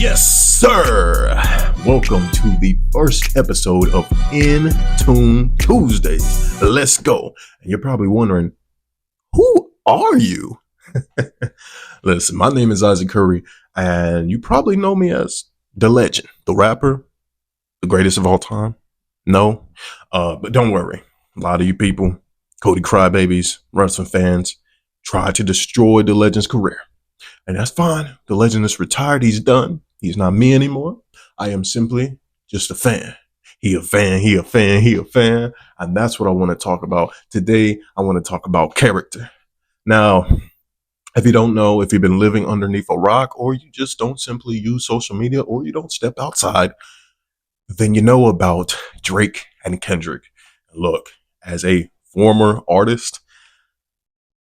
Yes, sir. Welcome to the first episode of In Tune Tuesdays. Let's go. And you're probably wondering, who are you? Listen, my name is Isaac Curry, and you probably know me as the legend, the rapper, the greatest of all time. No, but don't worry. A lot of you people, Cody crybabies, wrestling fans, try to destroy the legend's career. And that's fine. The legend is retired. He's done. He's not me anymore. I am simply just a fan. He a fan. And that's what I want to talk about. Today, I want to talk about character. Now, if you don't know, if you've been living underneath a rock, or you just don't simply use social media, or you don't step outside, then you know about Drake and Kendrick. Look, as a former artist,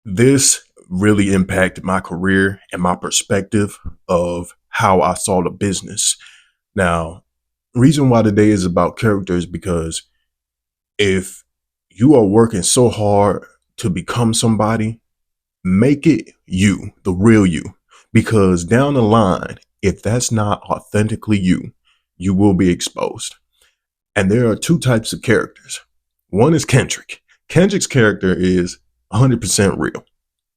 this really impacted my career and my perspective of how I saw the business. Now, reason why today is about character is because if you are working so hard to become somebody, make it you, the real you, because down the line, if that's not authentically you, you will be exposed. And there are two types of characters. One is Kendrick. Kendrick's character is 100% real.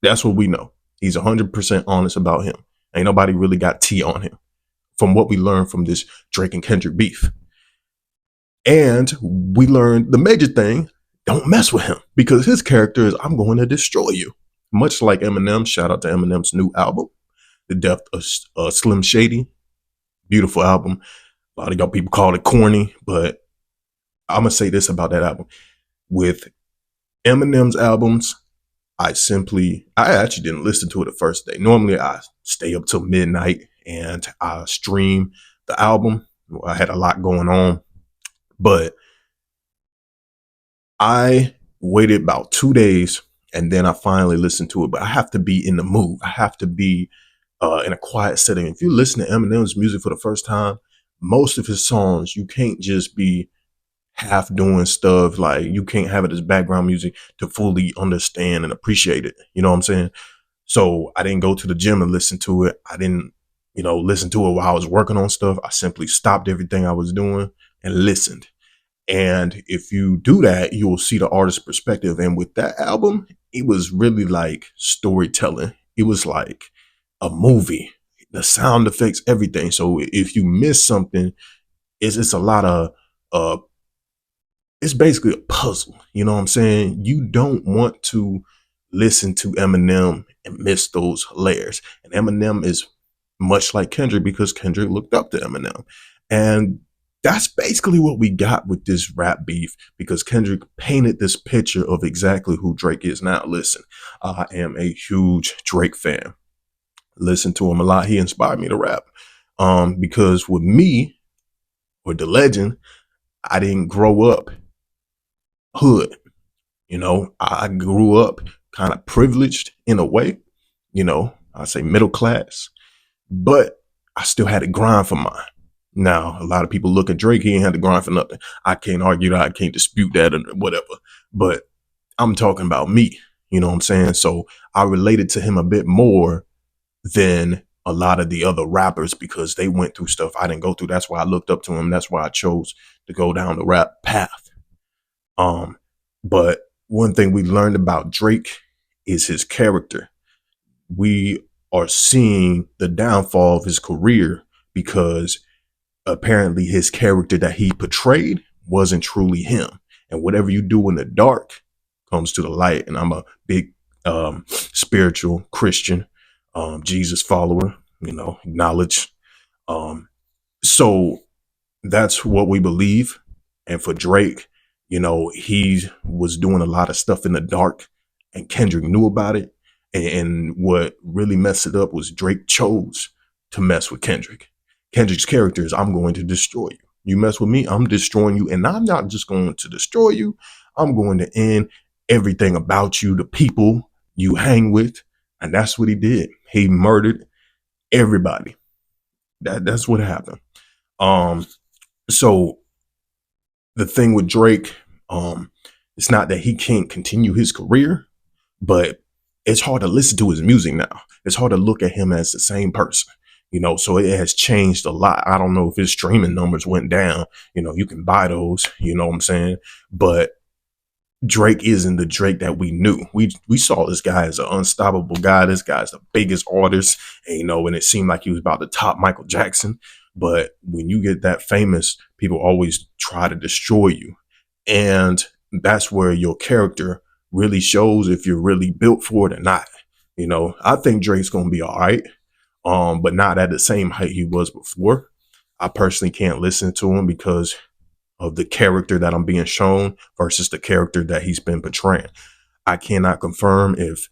That's what we know. He's 100% honest about him. Ain't nobody really got tea on him from what we learned from this Drake and Kendrick beef. And we learned the major thing, don't mess with him, because his character is, I'm going to destroy you. Much like Eminem, shout out to Eminem's new album, The Death of Slim Shady. Beautiful album. A lot of y'all people call it corny, but I'm going to say this about that album. With Eminem's albums, I actually didn't listen to it the first day. Normally I stay up till midnight and I stream the album. I had a lot going on, but I waited about 2 days and then I finally listened to it. But I have to be in the mood. I have to be in a quiet setting. If you listen to Eminem's music for the first time, most of his songs, you can't just be half doing stuff, like you can't have it as background music to fully understand and appreciate it. You know what I'm saying? So I didn't go to the gym and listen to it. I didn't, listen to it while I was working on stuff. I simply stopped everything I was doing and listened. And if you do that, you will see the artist's perspective. And with that album, it was really like storytelling. It was like a movie, the sound effects, everything. So if you miss something, it's a lot of it's basically a puzzle. You know what I'm saying? You don't want to listen to Eminem and miss those layers. And Eminem is much like Kendrick because Kendrick looked up to Eminem. And that's basically what we got with this rap beef, because Kendrick painted this picture of exactly who Drake is. Now, listen, I am a huge Drake fan. Listen to him a lot. He inspired me to rap. Because with me, or the legend, I didn't grow up hood. I grew up kind of privileged in a way, I say middle class, but I still had to grind for mine. Now, a lot of people look at Drake, he ain't had to grind for nothing. I can't argue that, I can't dispute that or whatever, but I'm talking about me, you know what I'm saying? So I related to him a bit more than a lot of the other rappers because they went through stuff I didn't go through. That's why I looked up to him. That's why I chose to go down the rap path. But one thing we learned about Drake is his character. We are seeing the downfall of his career because apparently his character that he portrayed wasn't truly him. And whatever you do in the dark comes to the light. And I'm a big spiritual Christian, Jesus follower, acknowledge. So that's what we believe. And for Drake, he was doing a lot of stuff in the dark and Kendrick knew about it. And what really messed it up was Drake chose to mess with Kendrick. Kendrick's character is, I'm going to destroy you. You mess with me, I'm destroying you. And I'm not just going to destroy you. I'm going to end everything about you, the people you hang with. And that's what he did. He murdered everybody. That's what happened. So the thing with Drake, it's not that he can't continue his career, but it's hard to listen to his music now. It's hard to look at him as the same person. So it has changed a lot. I don't know if his streaming numbers went down. You can buy those, you know what I'm saying? But Drake isn't the Drake that we knew. We saw this guy as an unstoppable guy. This guy's the biggest artist, and it seemed like he was about to top Michael Jackson. But when you get that famous, people always try to destroy you. And that's where your character really shows if you're really built for it or not. I think Drake's gonna be all right, but not at the same height he was before. I personally can't listen to him because of the character that I'm being shown versus the character that he's been portraying. I cannot confirm if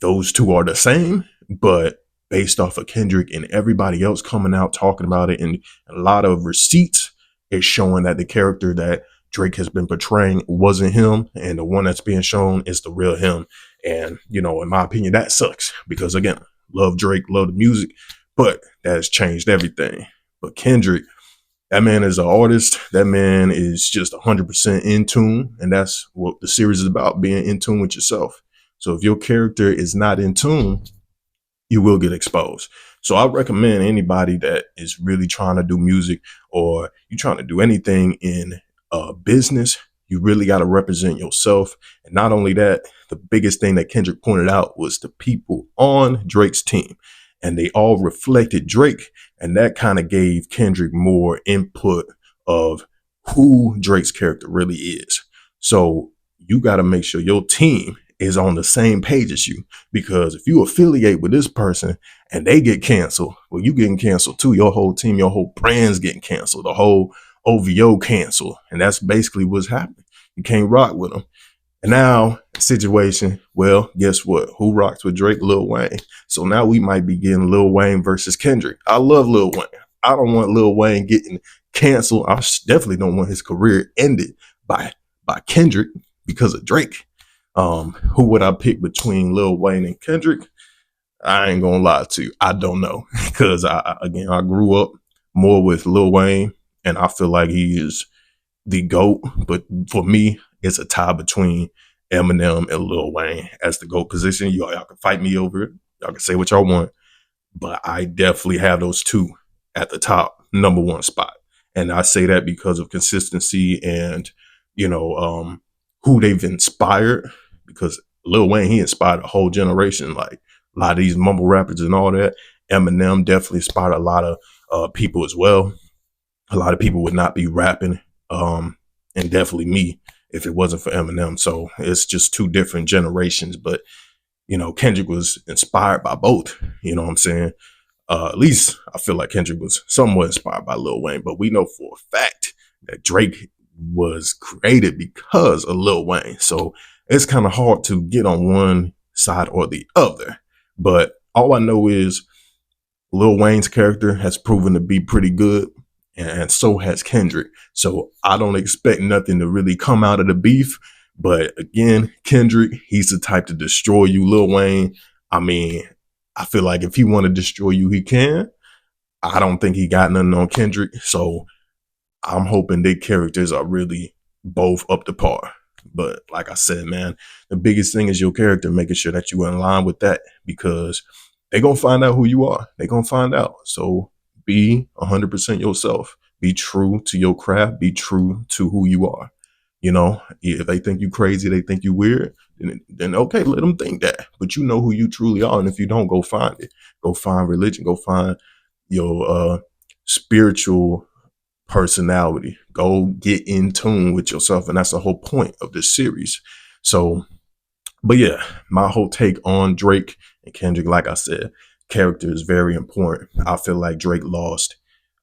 those two are the same, but based off of Kendrick and everybody else coming out talking about it and a lot of receipts, it's showing that the character that Drake has been portraying wasn't him, and the one that's being shown is the real him. And, in my opinion, that sucks because, again, love Drake, love the music, but that has changed everything. But Kendrick, that man is an artist. That man is just 100% in tune. And that's what the series is about, being in tune with yourself. So if your character is not in tune, you will get exposed. So I recommend anybody that is really trying to do music or you trying to do anything in business, you really got to represent yourself. And not only that, the biggest thing that Kendrick pointed out was the people on Drake's team. And they all reflected Drake. And that kind of gave Kendrick more input of who Drake's character really is. So you got to make sure your team is on the same page as you, because if you affiliate with this person and they get canceled, well, you getting canceled too. Your whole team, your whole brand's getting canceled, the whole OVO canceled. And that's basically what's happening. You can't rock with them. And now, situation, well, guess what? Who rocks with Drake? Lil Wayne. So now we might be getting Lil Wayne versus Kendrick. I love Lil Wayne. I don't want Lil Wayne getting canceled. I definitely don't want his career ended by Kendrick because of Drake. Who would I pick between Lil Wayne and Kendrick? I ain't gonna lie to you. I don't know because I grew up more with Lil Wayne and I feel like he is the GOAT. But for me, it's a tie between Eminem and Lil Wayne as the GOAT position. Y'all can fight me over it. Y'all can say what y'all want, but I definitely have those two at the top, number one spot. And I say that because of consistency and, who they've inspired, because Lil Wayne, he inspired a whole generation, like a lot of these mumble rappers and all that. Eminem definitely inspired a lot of people as well. A lot of people would not be rapping, and definitely me if it wasn't for Eminem. So it's just two different generations. But, Kendrick was inspired by both. You know what I'm saying? At least I feel like Kendrick was somewhat inspired by Lil Wayne. But we know for a fact that Drake was created because of Lil Wayne. So it's kind of hard to get on one side or the other. But all I know is Lil Wayne's character has proven to be pretty good, and so has Kendrick. So I don't expect nothing to really come out of the beef. But again, Kendrick, he's the type to destroy you. Lil Wayne, I mean, I feel like if he want to destroy you, he can. I don't think he got nothing on Kendrick. So I'm hoping their characters are really both up to par. But like I said, man, the biggest thing is your character, making sure that you're in line with that, because they're going to find out who you are. They're going to find out. So be 100% yourself. Be true to your craft. Be true to who you are. If they think you crazy, they think you weird, then okay, let them think that. But you know who you truly are. And if you don't, go find it. Go find religion. Go find your spiritual personality. Go get in tune with yourself. And that's the whole point of this series. So, but yeah, my whole take on Drake and Kendrick, like I said, character is very important. I feel like Drake lost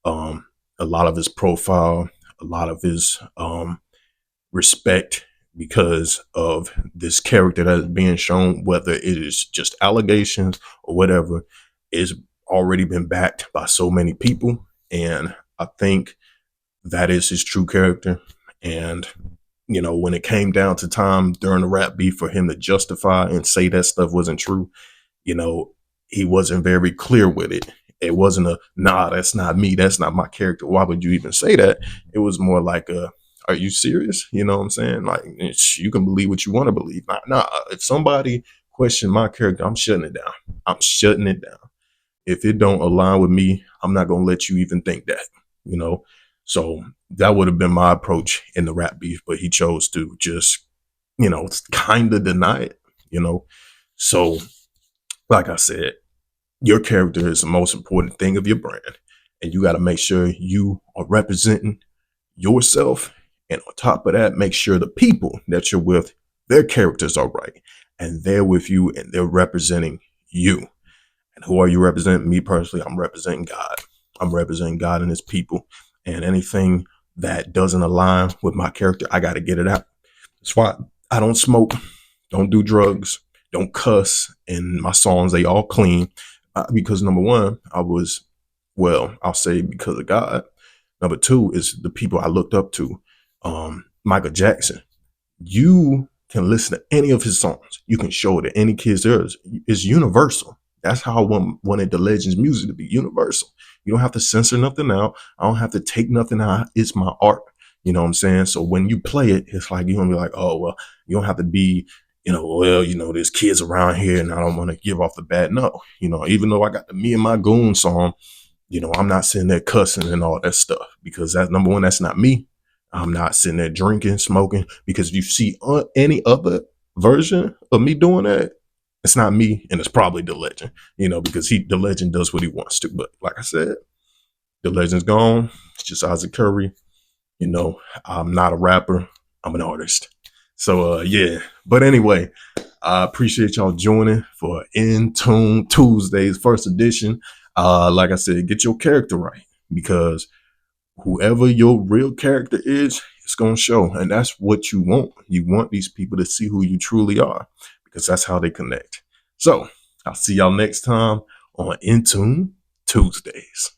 a lot of his profile, a lot of his respect because of this character that is being shown, whether it is just allegations or whatever, is already been backed by so many people. And I think that is his true character. And, when it came down to time during the rap beef for him to justify and say that stuff wasn't true, he wasn't very clear with it. It wasn't nah, that's not me. That's not my character. Why would you even say that? It was more like are you serious? You know what I'm saying? Like, you can believe what you want to believe. Nah, if somebody question my character, I'm shutting it down. I'm shutting it down. if it don't align with me, I'm not gonna let you even think that, you know. So that would have been my approach in the rap beef, but he chose to just, kind of deny it, you know. So, like I said, your character is the most important thing of your brand, and you got to make sure you are representing yourself. And on top of that, make sure the people that you're with, their characters are right, and they're with you and they're representing you. And who are you representing? Me personally, I'm representing God. I'm representing God and his people. And anything that doesn't align with my character, I got to get it out. That's why I don't smoke, don't do drugs, don't cuss. And my songs, they all clean. Because number one, I'll say because of God. Number two is the people I looked up to. Michael Jackson. You can listen to any of his songs. You can show it to any kids there. It's universal. That's how I wanted the Legends music to be universal. You don't have to censor nothing out. I don't have to take nothing out. It's my art. You know what I'm saying? So when you play it, it's like, you're going to be like, oh, well, you don't have to be, there's kids around here and I don't want to give off the bat. No, even though I got the Me and My Goon song, I'm not sitting there cussing and all that stuff because that, number one, that's not me. I'm not sitting there drinking, smoking, because if you see any other version of me doing that, it's not me, and it's probably the legend, because the legend does what he wants to. But like I said, the legend's gone. It's just Isaac Curry. I'm not a rapper. I'm an artist. So, yeah. But anyway, I appreciate y'all joining for In Tune Tuesdays, first edition. Like I said, get your character right, because whoever your real character is, it's going to show. And that's what you want. You want these people to see who you truly are, because that's how they connect. So I'll see y'all next time on In Tune Tuesdays.